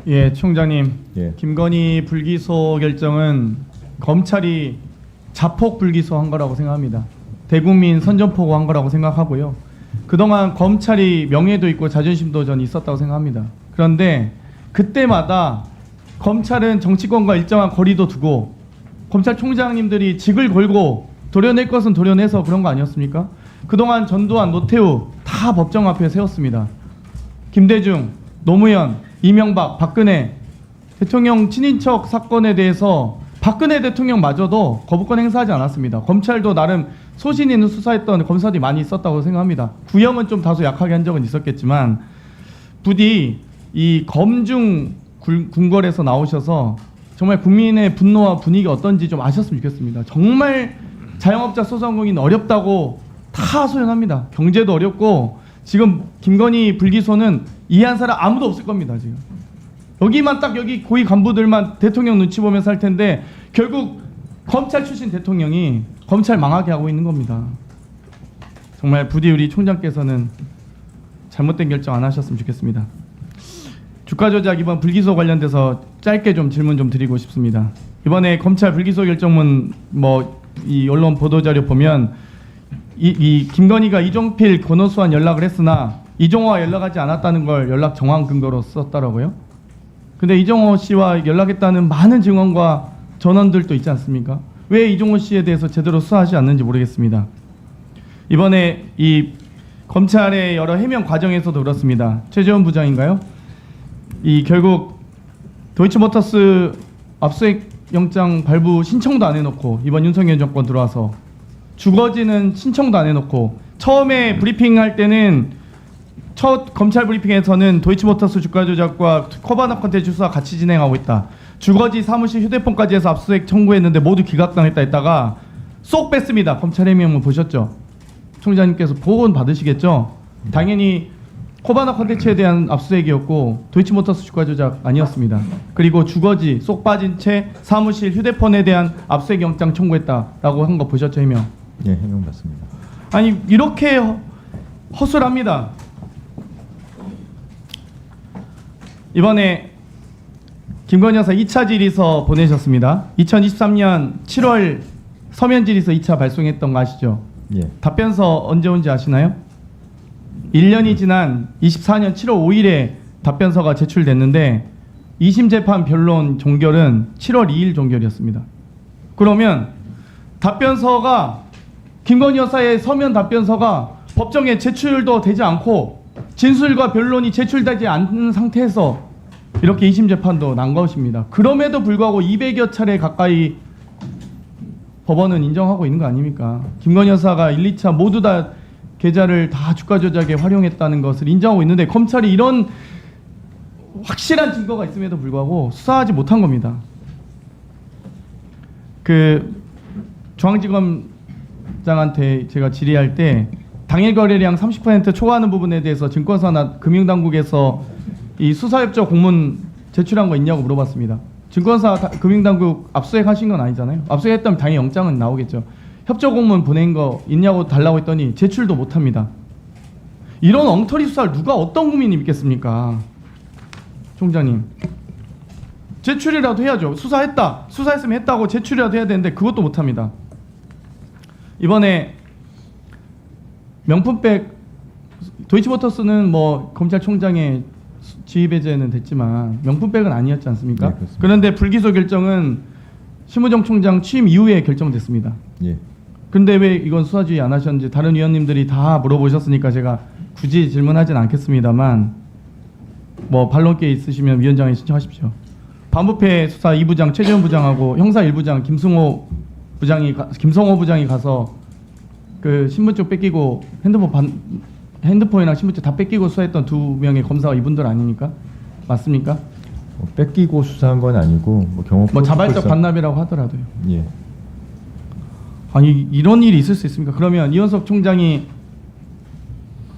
예, 총장님. 예. 김건희 불기소 결정은 검찰이 자폭 불기소한 거라고 생각합니다. 대국민 선전포고한 거라고 생각하고요. 그동안 검찰이 명예도 있고 자존심도 전 있었다고 생각합니다. 그런데 그때마다 검찰은 정치권과 일정한 거리도 두고 검찰총장님들이 직을 걸고 도려낼 것은 도려내서 그런 거 아니었습니까? 그동안 전두환, 노태우 다 법정 앞에 세웠습니다. 김대중, 노무현, 이명박, 박근혜 대통령 친인척 사건에 대해서 박근혜 대통령마저도 거부권 행사하지 않았습니다. 검찰도 나름 소신 있는 수사했던 검사들이 많이 있었다고 생각합니다. 구형은 좀 다소 약하게 한 적은 있었겠지만 부디 이 검중 궁궐에서 나오셔서 정말 국민의 분노와 분위기가 어떤지 좀 아셨으면 좋겠습니다. 정말 자영업자 소상공인 어렵다고 다 소연합니다. 경제도 어렵고 지금 김건희 불기소는 이해한 사람 아무도 없을 겁니다. 지금 여기만 딱 여기 고위 간부들만 대통령 눈치 보면서 할 텐데 결국 검찰 출신 대통령이 검찰 망하게 하고 있는 겁니다. 정말 부디 우리 총장께서는 잘못된 결정 안 하셨으면 좋겠습니다. 주가 조작 이번 불기소 관련돼서 짧게 좀 질문 좀 드리고 싶습니다. 이번에 검찰 불기소 결정문 이 언론 보도자료 보면 이 김건희가 이종필 권오수와 연락을 했으나 이종호와 연락하지 않았다는 걸 연락 정황 근거로 썼더라고요. 근데 이종호 씨와 연락했다는 많은 증언과 전원들도 있지 않습니까? 왜 이종호 씨에 대해서 제대로 수사하지 않는지 모르겠습니다. 이번에 이 검찰의 여러 해명 과정에서도 그렇습니다. 최재원 부장인가요? 이 결국 도이치모터스 압수수색 영장 발부 신청도 안 해놓고 이번 윤석열 정권 들어와서 주거지는 신청도 안 해놓고 처음에 브리핑할 때는 첫 검찰 브리핑에서는 도이치모터스 주가 조작과 코바나 컨텐츠 수사 같이 진행하고 있다. 주거지 사무실 휴대폰까지 해서 압수수색 청구했는데 모두 기각당했다 했다가 쏙 뺐습니다. 검찰 해명문 보셨죠? 총장님께서 보고는 받으시겠죠? 당연히 코바나 컨텐츠에 대한 압수수색이었고 도이치모터스 주가 조작 아니었습니다. 그리고 주거지 쏙 빠진 채 사무실 휴대폰에 대한 압수수색 영장 청구했다라고 한 거 보셨죠? 해명? 예, 해명 맞습니다. 아니 이렇게 허술합니다. 이번에 김건희 여사 2차 질의서 보내셨습니다. 2023년 7월 서면 질의서 2차 발송했던 거 아시죠? 예. 답변서 언제 온지 아시나요? 1년이 지난 24년 7월 5일에 답변서가 제출됐는데 2심 재판 변론 종결은 7월 2일 종결이었습니다. 그러면 답변서가 김건희 여사의 서면 답변서가 법정에 제출도 되지 않고 진술과 변론이 제출되지 않은 상태에서 이렇게 2심 재판도 난 것입니다. 그럼에도 불구하고 200여 차례 가까이 법원은 인정하고 있는 거 아닙니까? 김건희 여사가 1, 2차 모두 다 계좌를 다 주가 조작에 활용했다는 것을 인정하고 있는데 검찰이 이런 확실한 증거가 있음에도 불구하고 수사하지 못한 겁니다. 그 중앙지검장한테 제가 질의할 때 당일 거래량 30% 초과하는 부분에 대해서 증권사나 금융당국에서 이 수사협조 공문 제출한 거 있냐고 물어봤습니다. 증권사 금융당국 압수수색 하신 건 아니잖아요. 압수수색했다면 당연히 영장은 나오겠죠. 협조 공문 보낸 거 있냐고 달라고 했더니 제출도 못합니다. 이런 엉터리 수사를 누가 어떤 국민이 믿겠습니까? 총장님. 제출이라도 해야죠. 수사했다. 수사했으면 했다고 제출이라도 해야 되는데 그것도 못합니다. 이번에 명품백 도이치모터스는 검찰총장의 지휘배제는 됐지만 명품백은 아니었지 않습니까? 네, 그런데 불기소 결정은 심우정 총장 취임 이후에 결정됐습니다. 예. 근데 왜 이건 수사지휘 안 하셨는지 다른 위원님들이 다 물어보셨으니까 제가 굳이 질문하진 않겠습니다만 반론기 있으시면 위원장에 신청하십시오. 반부패 수사 2부장 최재원 부장하고 형사 1부장 김성호 부장이 가서 그 신분증 뺏기고 핸드폰이랑 신분증 다 뺏기고 수사했던 2명의 검사가 이분들 아닙니까? 맞습니까? 뺏기고 수사한 건 아니고 경호 자발적 반납이라고 하더라도요. 예. 아니 이런 일이 있을 수 있습니까? 그러면 이현석 총장이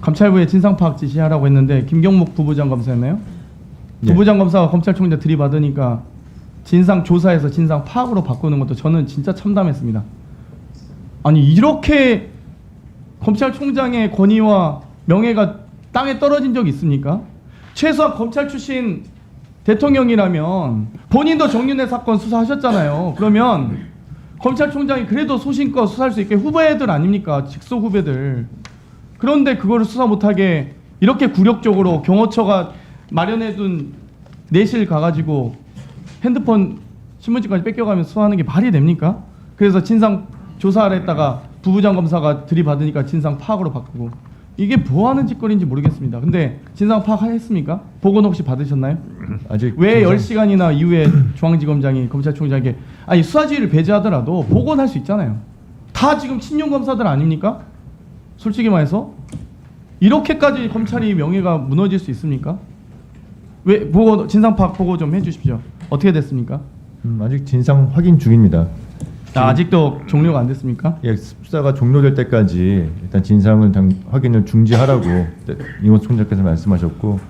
감찰부에 진상파악 지시하라고 했는데 김경목 부부장 검사였나요? 예. 부부장 검사가 검찰총장 들이받으니까 진상 조사에서 진상 파악으로 바꾸는 것도 저는 진짜 참담했습니다. 아니 이렇게 검찰총장의 권위와 명예가 땅에 떨어진 적이 있습니까? 최소한 검찰 출신 대통령이라면 본인도 정윤회 사건 수사하셨잖아요. 그러면 검찰총장이 그래도 소신껏 수사할 수 있게 후배들 아닙니까? 직속 후배들. 그런데 그거를 수사 못하게 이렇게 굴욕적으로 경호처가 마련해둔 내실 가가지고 핸드폰 신문지까지 뺏겨가면서 수사하는 게 말이 됩니까? 그래서 진상 조사를 했다가 부부장 검사가 들이받으니까 진상 파악으로 바꾸고 이게 뭐 하는 짓거리인지 모르겠습니다. 근데 진상 파악했습니까? 보고는 혹시 받으셨나요? 아직 왜 진상- 10시간이나 이후에 중앙지검장이 검찰총장에게 아니 수사지휘를 배제하더라도 보고는 할 수 있잖아요. 다 지금 친윤 검사들 아닙니까? 솔직히 말해서 이렇게까지 검찰이 명예가 무너질 수 있습니까? 왜 보고 진상 파악 보고 좀 해주십시오. 어떻게 됐습니까? 아직 진상 확인 중입니다. 아직도 종료가 안 됐습니까? 예, 수사가 종료될 때까지 일단 진상을 확인을 중지하라고 이모 총장께서 말씀하셨고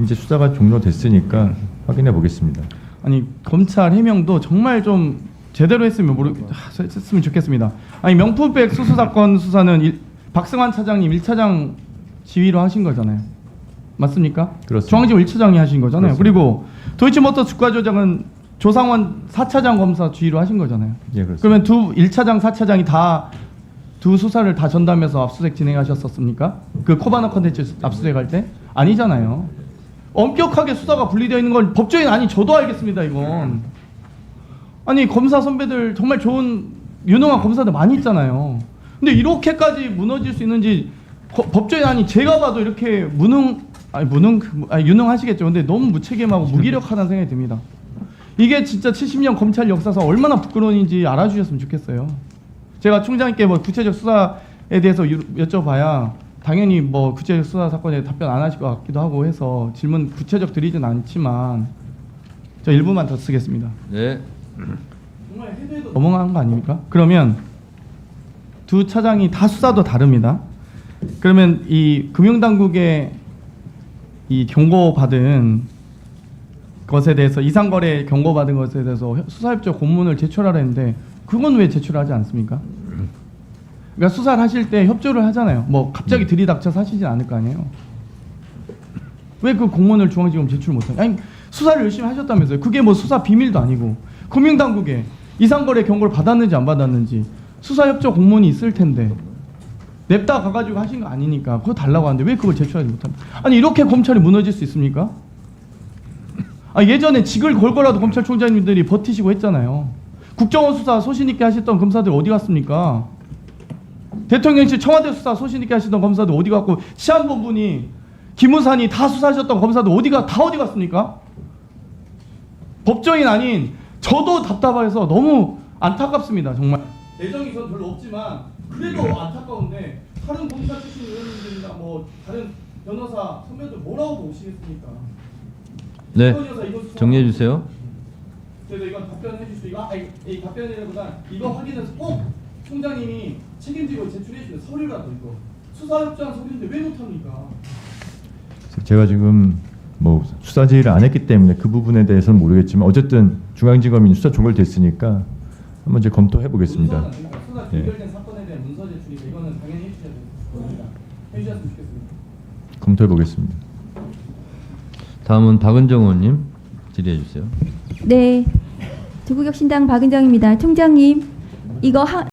이제 수사가 종료됐으니까 확인해 보겠습니다. 아니 검찰 해명도 정말 좀 제대로 했으면 했으면 좋겠습니다. 아니 명품백 수수 사건 수사는 박승환 차장님 1차장 지휘로 하신 거잖아요. 맞습니까? 그렇습니다. 중앙지검 1차장이 하신 거잖아요. 그렇습니다. 그리고 도이치모터 주가 조작은 조상원 4차장 검사 지휘로 하신 거잖아요. 예, 그렇습니다. 그러면 두 1차장 4차장이 다 두 수사를 다 전담해서 압수수색 진행하셨었습니까? 그 코바나 컨텐츠 압수수색할 때? 아니잖아요. 엄격하게 수사가 분리되어 있는 건 법조인 아니 저도 알겠습니다. 이건 아니 검사 선배들 정말 좋은 유능한 검사들 많이 있잖아요. 근데 이렇게까지 무너질 수 있는지 법조인 아니 제가 봐도 이렇게 유능하시겠죠. 근데 너무 무책임하고 무기력하다는 생각이 듭니다. 이게 진짜 70년 검찰 역사상 얼마나 부끄러운지 알아주셨으면 좋겠어요. 제가 총장님께 뭐 구체적 수사에 대해서 여쭤봐야 당연히 뭐 구체적 수사 사건에 답변 안 하실 것 같기도 하고 해서 질문 구체적 드리진 않지만 저 일부만 더 쓰겠습니다. 네. 정말 해도 넘어간 거 아닙니까? 그러면 두 차장이 다 수사도 다릅니다. 그러면 이 금융당국의 이 경고받은 것에 대해서 이상거래 경고받은 것에 대해서 수사협조 공문을 제출하라 했는데 그건 왜 제출하지 않습니까? 그러니까 수사를 하실 때 협조를 하잖아요. 뭐 갑자기 들이닥쳐서 하시진 않을 거 아니에요. 왜 그 공문을 중앙지검 제출 못해요? 아니 수사를 열심히 하셨다면서요. 그게 뭐 수사 비밀도 아니고 금융당국에 이상거래 경고를 받았는지 안 받았는지 수사협조 공문이 있을 텐데 냅다 가가지고 하신 거 아니니까 그거 달라고 하는데 왜 그걸 제출하지 못합니까? 아니 이렇게 검찰이 무너질 수 있습니까? 아, 예전에 직을 걸고라도 검찰총장님들이 버티시고 했잖아요. 국정원 수사 소신 있게 하셨던 검사들 어디 갔습니까? 대통령실 청와대 수사 소신 있게 하시던 검사들 어디 갔고 시한본부니 김우산이 다 수사하셨던 검사들 다 어디 갔습니까? 법조인 아닌 저도 답답해서 너무 안타깝습니다. 정말 애정이 전 별로 없지만 그래도 안타까운데 다른 검사 출신 의원님들이나 뭐 다른 변호사 선배들 뭐라고 보시겠습니까? 네. 정리해 주세요. 그래서 이건 답변해 주시고 이 답변이라보다 이거 확인해서 꼭 총장님이 책임지고 제출해 주는 서류라도 이거 수사협조한 서류인데 왜 못합니까? 제가 지금 뭐 수사지휘를 안 했기 때문에 그 부분에 대해서는 모르겠지만 어쨌든 중앙지검이 수사 종결됐으니까 한번 이제 검토해 보겠습니다. 문서는 아닙니까? 수사 종결된 사건에 대한 문서 제출이니까 이거는 당연히 해주셔야 됩니다. 해주셨으면 좋겠습니다. 검토해 보겠습니다. 다음은 박은정 의원님 질의해 주세요. 네, 조국혁신당 박은정입니다. 총장님, 이거